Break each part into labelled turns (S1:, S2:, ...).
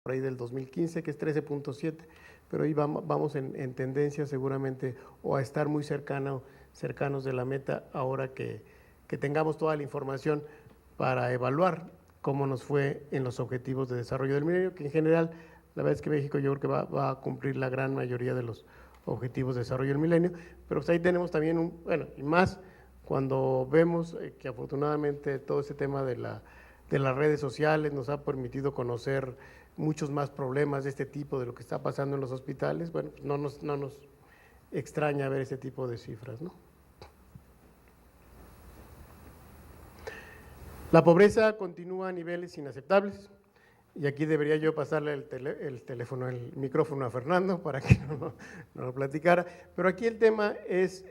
S1: por ahí del 2015, que es 13.7, pero ahí vamos en tendencia seguramente o a estar muy cercanos de la meta ahora que tengamos toda la información para evaluar cómo nos fue en los objetivos de desarrollo del milenio, que en general, la verdad es que México yo creo que va a cumplir la gran mayoría de los objetivos de desarrollo del milenio, pero pues ahí tenemos también bueno, y más cuando vemos que afortunadamente todo este tema de las redes sociales nos ha permitido conocer muchos más problemas de este tipo, de lo que está pasando en los hospitales, bueno, no nos extraña ver ese tipo de cifras, ¿no? La pobreza continúa a niveles inaceptables, y aquí debería yo pasarle el micrófono a Fernando para que no lo platicara, pero aquí el tema es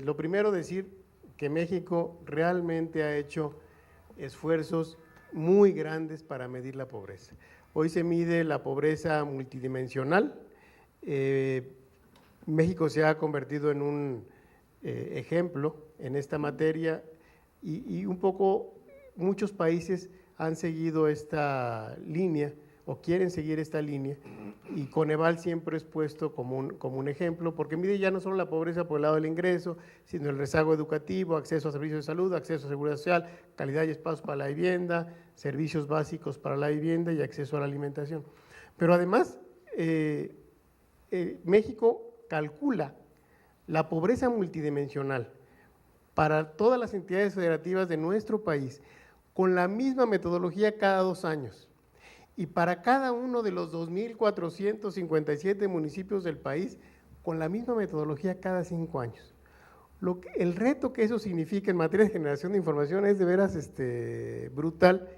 S1: lo primero decir que México realmente ha hecho esfuerzos muy grandes para medir la pobreza. Hoy se mide la pobreza multidimensional. México se ha convertido en un ejemplo en esta materia y un poco muchos países han seguido esta línea o quieren seguir esta línea, y Coneval siempre es puesto como un ejemplo, porque mide ya no solo la pobreza por el lado del ingreso, sino el rezago educativo, acceso a servicios de salud, acceso a seguridad social, calidad y espacios para la vivienda, servicios básicos para la vivienda y acceso a la alimentación. Pero además, México calcula la pobreza multidimensional para todas las entidades federativas de nuestro país con la misma metodología cada 2 años. Y para cada uno de los 2.457 municipios del país, con la misma metodología cada 5 años. El reto que eso significa en materia de generación de información es de veras brutal,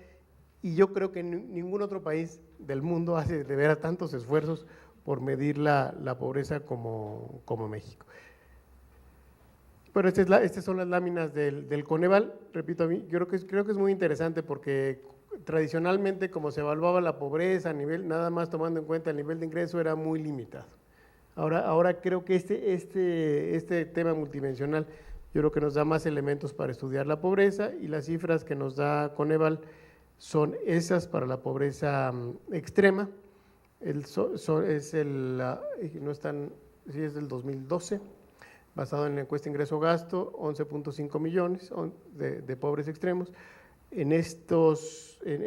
S1: y yo creo que ningún otro país del mundo hace de veras tantos esfuerzos por medir la pobreza como México. Bueno, estas son las láminas del Coneval. Repito, a mí creo que es muy interesante porque tradicionalmente, como se evaluaba la pobreza a nivel, nada más tomando en cuenta el nivel de ingreso, era muy limitado. Ahora creo que este tema multidimensional, yo creo que nos da más elementos para estudiar la pobreza, y las cifras que nos da Coneval son esas para la pobreza extrema. Es del 2012, basado en la encuesta ingreso-gasto, 11.5 millones de pobres extremos. En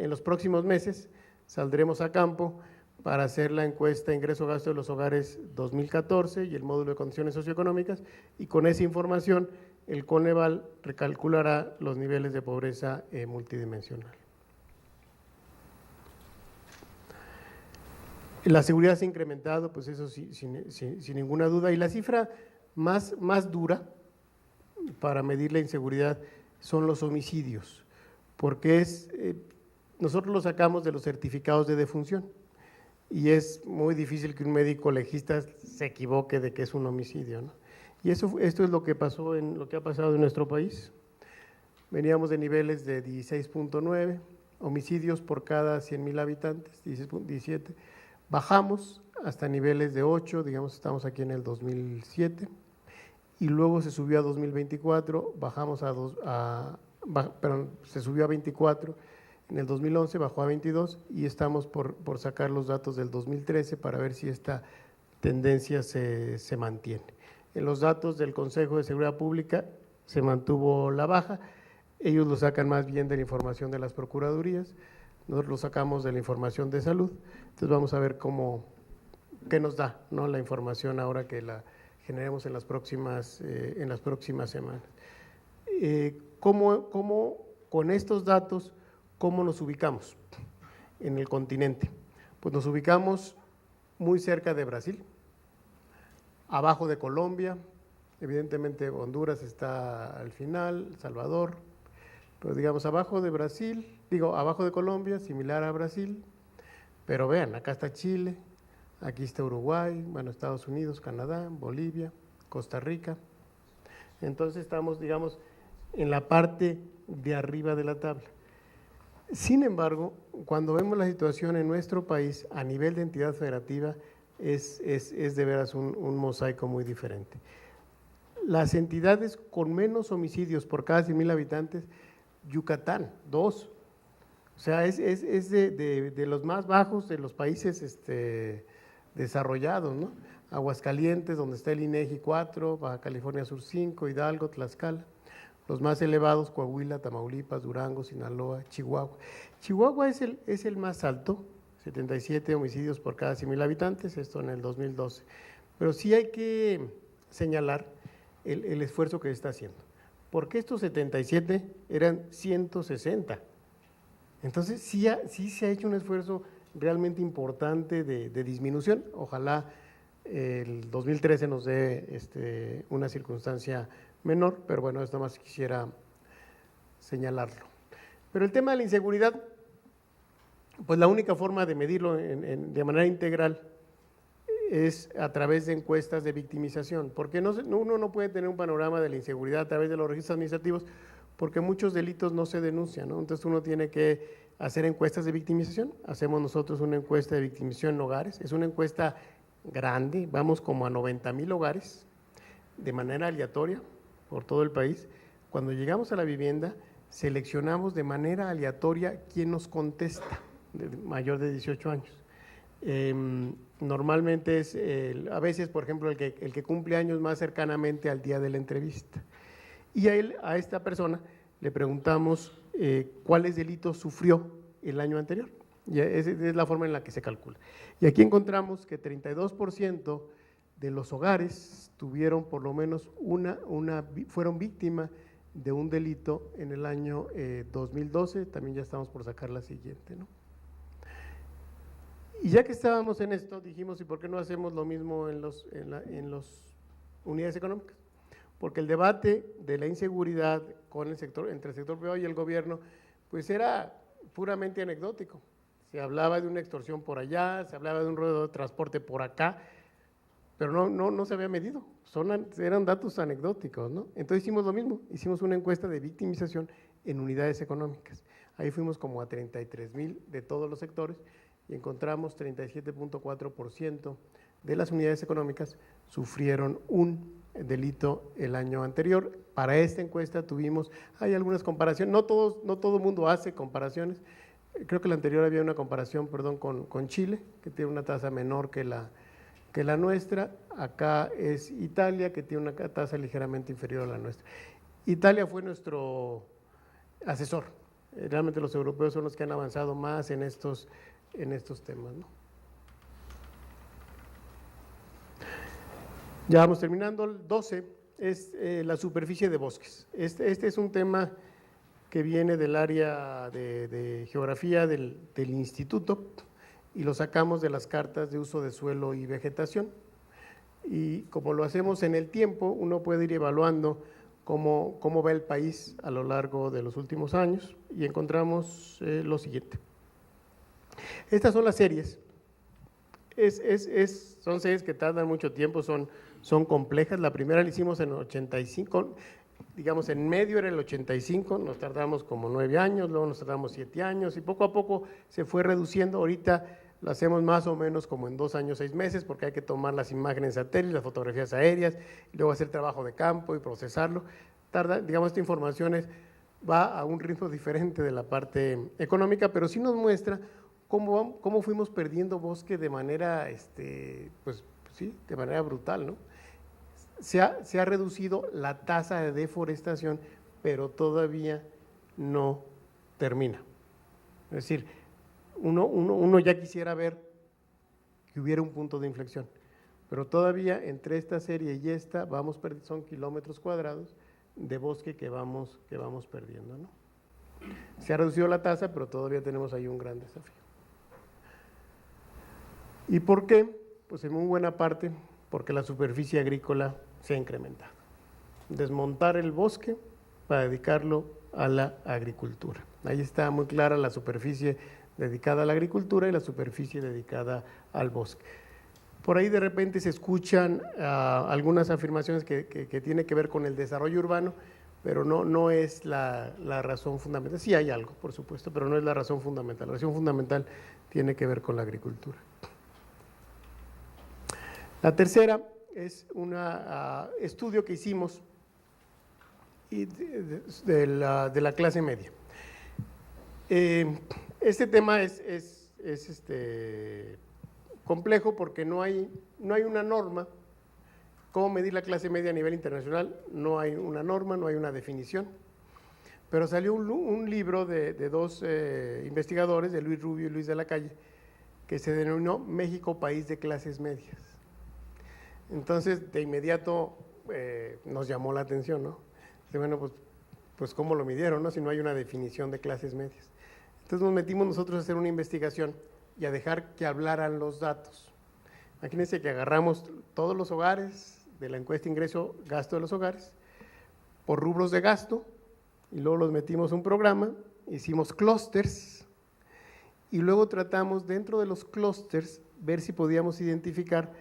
S1: los próximos meses saldremos a campo para hacer la encuesta ingreso-gasto de los hogares 2014 y el módulo de condiciones socioeconómicas, y con esa información el Coneval recalculará los niveles de pobreza multidimensional. La seguridad se ha incrementado, pues eso sí, sin ninguna duda, y la cifra más dura para medir la inseguridad son los homicidios, porque nosotros lo sacamos de los certificados de defunción, y es muy difícil que un médico legista se equivoque de que es un homicidio, ¿no? Y esto es lo que ha pasado en nuestro país. Veníamos de niveles de 16.9 homicidios por cada 100,000 habitantes, 17. Bajamos hasta niveles de 8, digamos, estamos aquí en el 2007, y luego se subió a 2024, se subió a 24, en el 2011 bajó a 22, y estamos por sacar los datos del 2013 para ver si esta tendencia se mantiene. En los datos del Consejo de Seguridad Pública se mantuvo la baja, ellos lo sacan más bien de la información de las procuradurías, nosotros lo sacamos de la información de salud. Entonces vamos a ver qué nos da, ¿no?, la información ahora que la generemos en las próximas semanas. ¿Cómo con estos datos, cómo nos ubicamos en el continente? Pues nos ubicamos muy cerca de Brasil, abajo de Colombia, evidentemente Honduras está al final, Salvador, pero digamos abajo de Colombia, similar a Brasil, pero vean, acá está Chile, aquí está Uruguay, bueno, Estados Unidos, Canadá, Bolivia, Costa Rica. Entonces estamos, digamos, en la parte de arriba de la tabla. Sin embargo, cuando vemos la situación en nuestro país a nivel de entidad federativa, es de veras un mosaico muy diferente. Las entidades con menos homicidios por cada 100,000 habitantes, Yucatán, 2, sea, es de los más bajos de los países desarrollados, ¿no? Aguascalientes, donde está el INEGI 4, Baja California Sur 5, Hidalgo, Tlaxcala. Los más elevados, Coahuila, Tamaulipas, Durango, Sinaloa, Chihuahua. Chihuahua es el más alto, 77 homicidios por cada 100,000 habitantes, esto en el 2012. Pero sí hay que señalar el esfuerzo que se está haciendo, porque estos 77 eran 160. Entonces sí se ha hecho un esfuerzo realmente importante de disminución. Ojalá el 2013 nos dé una circunstancia menor, pero bueno, esto más quisiera señalarlo. Pero el tema de la inseguridad, pues la única forma de medirlo de manera integral es a través de encuestas de victimización, porque uno no puede tener un panorama de la inseguridad a través de los registros administrativos, porque muchos delitos no se denuncian, ¿no? Entonces uno tiene que hacer encuestas de victimización. Hacemos nosotros una encuesta de victimización en hogares, es una encuesta grande, vamos como a 90,000 hogares, de manera aleatoria por todo el país. Cuando llegamos a la vivienda, seleccionamos de manera aleatoria quién nos contesta, mayor de 18 años. Normalmente es, a veces, por ejemplo, el que cumple años más cercanamente al día de la entrevista. Y a esta persona le preguntamos cuáles delitos sufrió el año anterior. Y esa es la forma en la que se calcula. Y aquí encontramos que 32% de los hogares tuvieron por lo menos fueron víctimas de un delito en el año 2012, también ya estamos por sacar la siguiente, ¿no? Y ya que estábamos en esto, dijimos, ¿y por qué no hacemos lo mismo en las unidades económicas? Porque el debate de la inseguridad entre el sector privado y el gobierno, pues era puramente anecdótico. Se hablaba de una extorsión por allá, se hablaba de un ruedo de transporte por acá, pero no se había medido, eran datos anecdóticos, ¿no? Entonces hicimos lo mismo, hicimos una encuesta de victimización en unidades económicas. Ahí fuimos como a 33,000 de todos los sectores y encontramos 37.4% de las unidades económicas sufrieron un delito el año anterior. Para esta encuesta hay algunas comparaciones, no todo el mundo hace comparaciones. Creo que la anterior había una comparación, con Chile, que tiene una tasa menor que la nuestra. Acá es Italia, que tiene una tasa ligeramente inferior a la nuestra. Italia fue nuestro asesor. Realmente los europeos son los que han avanzado más en estos temas, ¿no? Ya vamos terminando. El 12 es la superficie de bosques. Este es un tema que viene del área de geografía del instituto y lo sacamos de las cartas de uso de suelo y vegetación. Y como lo hacemos en el tiempo, uno puede ir evaluando cómo va el país a lo largo de los últimos años y encontramos lo siguiente. Estas son las series. Son series que tardan mucho tiempo, son complejas. La primera la hicimos en el 85, digamos en medio era el 85, nos tardamos como 9 años, luego nos tardamos 7 años y poco a poco se fue reduciendo. Ahorita lo hacemos más o menos como en 2 años, 6 meses, porque hay que tomar las imágenes satélites, las fotografías aéreas, y luego hacer trabajo de campo y procesarlo. Digamos, esta información va a un ritmo diferente de la parte económica, pero sí nos muestra cómo fuimos perdiendo bosque de manera, pues sí, de manera brutal, ¿no? Se ha reducido la tasa de deforestación, pero todavía no termina. Es decir, uno ya quisiera ver que hubiera un punto de inflexión, pero todavía entre esta serie y esta son kilómetros cuadrados de bosque que vamos perdiendo, ¿no? Se ha reducido la tasa, pero todavía tenemos ahí un gran desafío. ¿Y por qué? Pues en muy buena parte porque la superficie agrícola se ha incrementado. Desmontar el bosque para dedicarlo a la agricultura. Ahí está muy clara la superficie dedicada a la agricultura y la superficie dedicada al bosque. Por ahí de repente se escuchan algunas afirmaciones que tienen que ver con el desarrollo urbano, pero no es la razón fundamental. Sí hay algo, por supuesto, pero no es la razón fundamental. La razón fundamental tiene que ver con la agricultura. La tercera es un estudio que hicimos de la clase media. Este tema es complejo porque no hay una norma. ¿Cómo medir la clase media a nivel internacional? No hay una norma, no hay una definición. Pero salió un libro de dos investigadores, de Luis Rubio y Luis de la Calle, que se denominó México, país de clases medias. Entonces, de inmediato nos llamó la atención, ¿no? Bueno, pues ¿cómo lo midieron, no? Si no hay una definición de clases medias. Entonces nos metimos nosotros a hacer una investigación y a dejar que hablaran los datos. Imagínense que agarramos todos los hogares de la encuesta ingreso-gasto de los hogares por rubros de gasto y luego los metimos a un programa, hicimos clústeres y luego tratamos dentro de los clústeres ver si podíamos identificar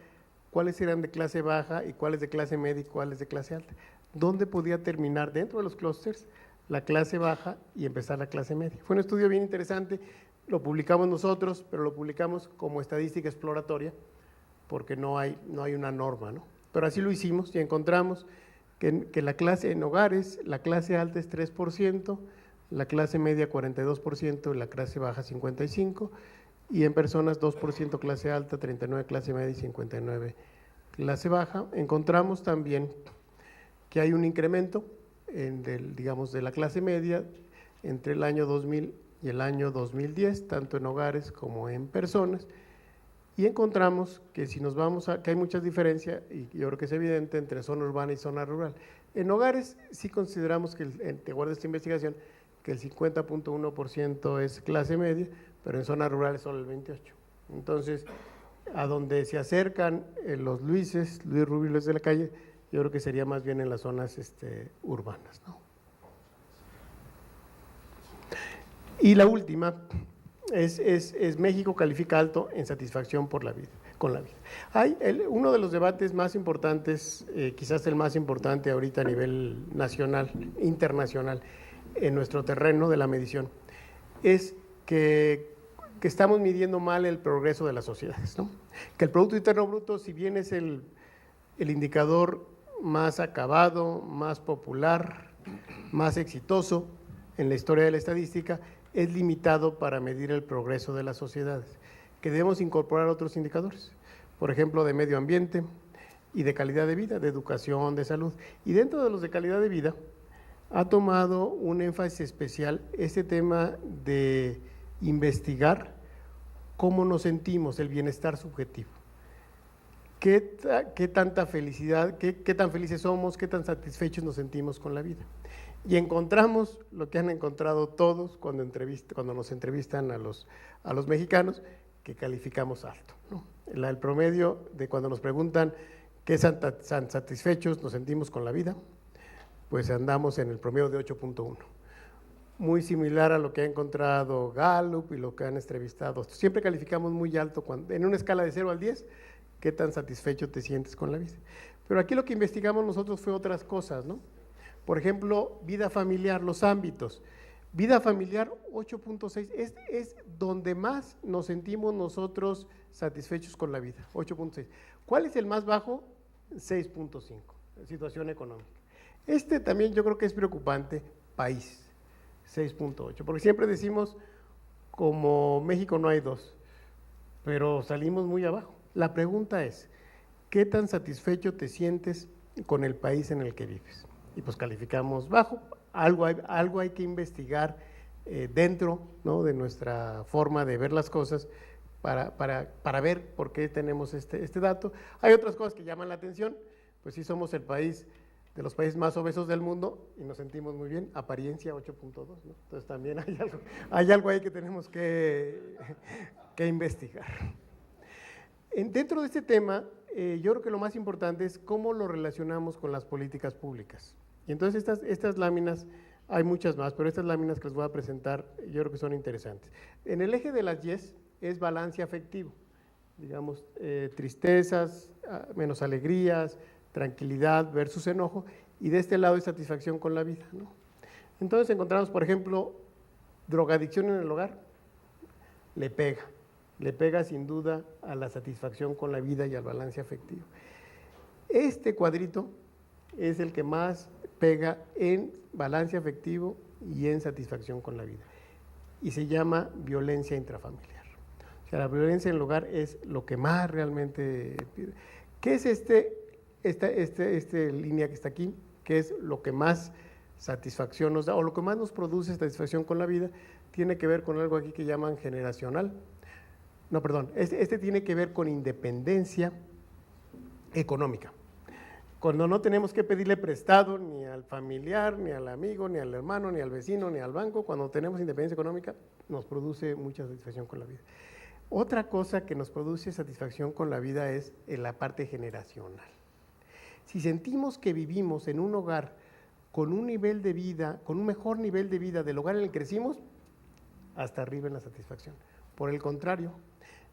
S1: cuáles eran de clase baja y cuáles de clase media y cuáles de clase alta. ¿Dónde podía terminar dentro de los clústeres la clase baja y empezar la clase media? Fue un estudio bien interesante, lo publicamos nosotros, pero lo publicamos como estadística exploratoria, porque no hay una norma, ¿no? Pero así lo hicimos y encontramos que la clase en hogares, la clase alta es 3%, la clase media 42% y la clase baja 55%, y en personas 2% clase alta, 39% clase media y 59% clase baja. Encontramos también que hay un incremento digamos, de la clase media entre el año 2000 y el año 2010, tanto en hogares como en personas, y encontramos que si nos vamos que hay muchas diferencias, y yo creo que es evidente, entre zona urbana y zona rural. En hogares sí consideramos que, de acuerdo a esta investigación, que el 50.1% es clase media, pero en zonas rurales solo el 28%. Entonces, a donde se acercan los Luises, Luis Rubio y Luis de la Calle, yo creo que sería más bien en las zonas urbanas, ¿no? Y la última es México califica alto en satisfacción con la vida. Hay uno de los debates más importantes, quizás el más importante ahorita a nivel nacional, internacional, en nuestro terreno de la medición, es que estamos midiendo mal el progreso de las sociedades, ¿no? Que el Producto Interno Bruto, si bien es el indicador más acabado, más popular, más exitoso en la historia de la estadística, es limitado para medir el progreso de las sociedades, que debemos incorporar otros indicadores, por ejemplo, de medio ambiente y de calidad de vida, de educación, de salud. Y dentro de los de calidad de vida, ha tomado un énfasis especial este tema de investigar cómo nos sentimos, el bienestar subjetivo. ¿Qué tanta felicidad, qué tan felices somos, qué tan satisfechos nos sentimos con la vida? Y encontramos lo que han encontrado todos cuando nos entrevistan a los mexicanos, que calificamos alto, ¿no? El promedio de cuando nos preguntan qué tan satisfechos nos sentimos con la vida, pues andamos en el promedio de 8.1. Muy similar a lo que ha encontrado Gallup y lo que han entrevistado. Siempre calificamos muy alto, en una escala de 0 al 10, qué tan satisfecho te sientes con la vida. Pero aquí lo que investigamos nosotros fue otras cosas, ¿no? Por ejemplo, vida familiar, los ámbitos. Vida familiar 8.6, es donde más nos sentimos nosotros satisfechos con la vida, 8.6. ¿Cuál es el más bajo? 6.5, situación económica. También yo creo que es preocupante, país, 6.8, porque siempre decimos, como México no hay dos, pero salimos muy abajo. La pregunta es, ¿qué tan satisfecho te sientes con el país en el que vives? Y pues calificamos bajo. Algo hay que investigar dentro, ¿no?, de nuestra forma de ver las cosas para ver por qué tenemos este dato. Hay otras cosas que llaman la atención, pues sí somos el país de los países más obesos del mundo y nos sentimos muy bien, apariencia 8.2, ¿no? Entonces también hay algo ahí que tenemos que investigar. Dentro de este tema, yo creo que lo más importante es cómo lo relacionamos con las políticas públicas. Y entonces estas láminas, hay muchas más, pero estas láminas que les voy a presentar yo creo que son interesantes. En el eje de las Yes es balance afectivo, digamos, tristezas, menos alegrías, tranquilidad versus enojo, y de este lado es satisfacción con la vida, ¿no? Entonces encontramos, por ejemplo, drogadicción en el hogar, le pega sin duda a la satisfacción con la vida y al balance afectivo. Este cuadrito es el que más pega en balance afectivo y en satisfacción con la vida. y se llama violencia intrafamiliar. O sea, la violencia en el hogar es lo que más realmente pide. ¿Qué es esta línea que está aquí? ¿Qué es lo que más satisfacción nos da o lo que más nos produce satisfacción con la vida? Tiene que ver con algo aquí que llaman generacional. No, perdón, este tiene que ver con independencia económica. Cuando no tenemos que pedirle prestado ni al familiar, ni al amigo, ni al hermano, ni al vecino, ni al banco, cuando tenemos independencia económica, nos produce mucha satisfacción con la vida. Otra cosa que nos produce satisfacción con la vida es en la parte generacional. Si sentimos que vivimos en un hogar con un nivel de vida, con un mejor nivel de vida del hogar en el que crecimos, hasta arriba en la satisfacción. Por el contrario,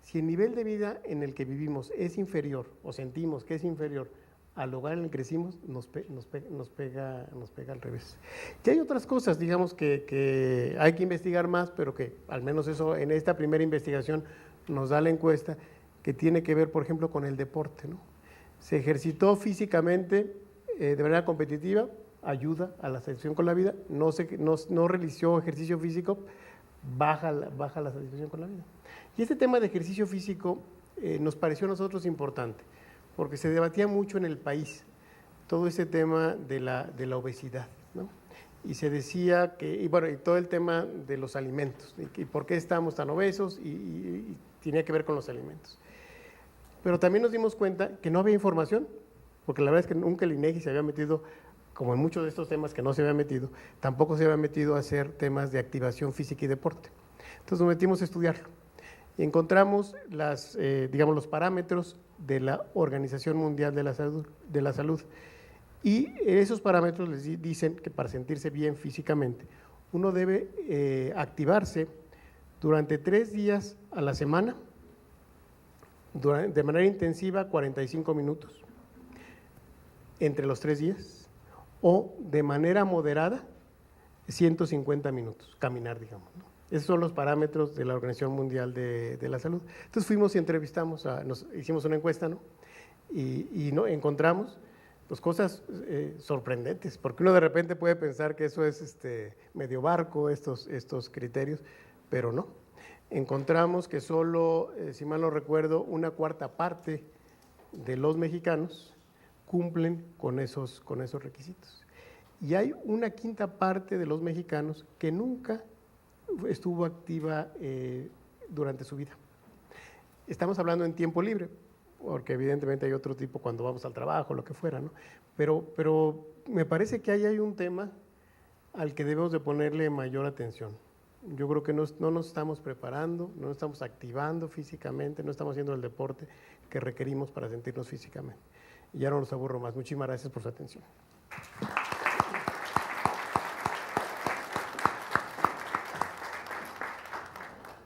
S1: si el nivel de vida en el que vivimos es inferior o sentimos que es inferior al hogar en el que crecimos, nos pega al revés. Y hay otras cosas, digamos, que hay que investigar más, pero que al menos eso en esta primera investigación nos da la encuesta, que tiene que ver, por ejemplo, con el deporte, ¿no? Se ejercitó físicamente de manera competitiva, ayuda a la satisfacción con la vida, no realizó ejercicio físico, baja la satisfacción con la vida. Y este tema de ejercicio físico nos pareció a nosotros importante, porque se debatía mucho en el país todo ese tema de la obesidad, ¿no? Y se decía que, y todo el tema de los alimentos, y por qué estamos tan obesos, y tenía que ver con los alimentos. Pero también nos dimos cuenta que no había información, porque la verdad es que nunca el INEGI se había metido, como en muchos de estos temas que no se había metido, tampoco se había metido a hacer temas de activación física y deporte. Entonces nos metimos a estudiarlo y encontramos los parámetros de la Organización Mundial de la Salud. Y esos parámetros les dicen que para sentirse bien físicamente, uno debe activarse durante 3 días a la semana, de manera intensiva 45 minutos, entre los 3 días, o de manera moderada 150 minutos, caminar, digamos, ¿no? Esos son los parámetros de la Organización Mundial de la Salud. Entonces fuimos y entrevistamos, hicimos una encuesta, ¿no? Y no, encontramos pues, cosas sorprendentes, porque uno de repente puede pensar que eso es medio barco, estos criterios, pero no. Encontramos que solo, si mal no recuerdo, 1/4 parte de los mexicanos cumplen con esos requisitos. Y hay 1/5 parte de los mexicanos que nunca estuvo activa durante su vida. Estamos hablando en tiempo libre, porque evidentemente hay otro tipo cuando vamos al trabajo, lo que fuera, ¿no? Pero me parece que ahí hay un tema al que debemos de ponerle mayor atención. Yo creo que no nos estamos preparando, no nos estamos activando físicamente, no estamos haciendo el deporte que requerimos para sentirnos físicamente. Y ya no los aburro más. Muchísimas gracias por su atención.